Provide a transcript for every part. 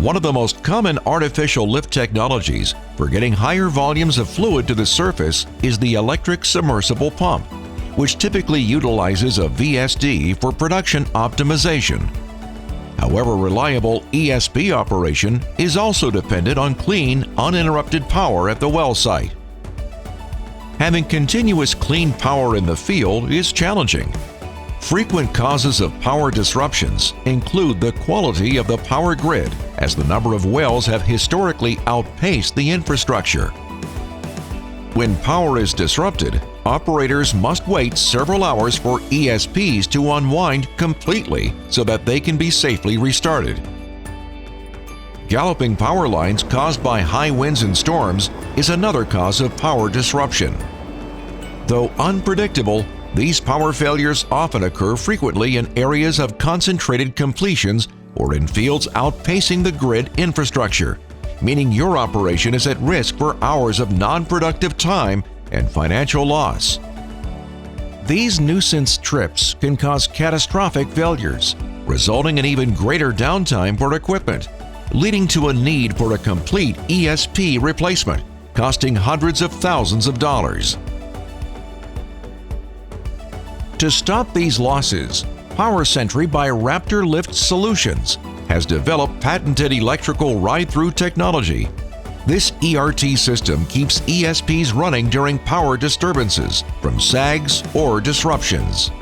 One of the most common artificial lift technologies for getting higher volumes of fluid to the surface is the electric submersible pump, which typically utilizes a VSD for production optimization. However, reliable ESP operation is also dependent on clean, uninterrupted power at the well site. Having continuous clean power in the field is challenging. Frequent causes of power disruptions include the quality of the power grid, as the number of wells have historically outpaced the infrastructure. When power is disrupted, operators must wait several hours for ESPs to unwind completely so that they can be safely restarted. Galloping power lines caused by high winds and storms is another cause of power disruption. Though unpredictable, these power failures often occur frequently in areas of concentrated completions or in fields outpacing the grid infrastructure, meaning your operation is at risk for hours of non-productive time and financial loss. These nuisance trips can cause catastrophic failures, resulting in even greater downtime for equipment, leading to a need for a complete ESP replacement, costing hundreds of thousands of dollars. To stop these losses, Sentry by Raptor Lift Solutions has developed patented electrical ride-through technology. This ERT system keeps ESPs running during power disturbances from sags or disruptions.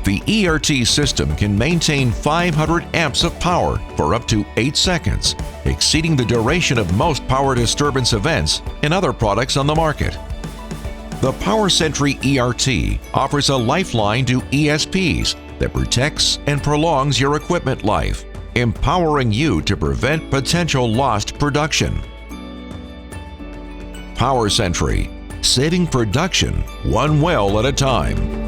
The ERT system can maintain 500 amps of power for up to 8 seconds, exceeding the duration of most power disturbance events and other products on the market. The Sentry ERT offers a lifeline to ESPs that protects and prolongs your equipment life, empowering you to prevent potential lost production. Sentry, saving production one well at a time.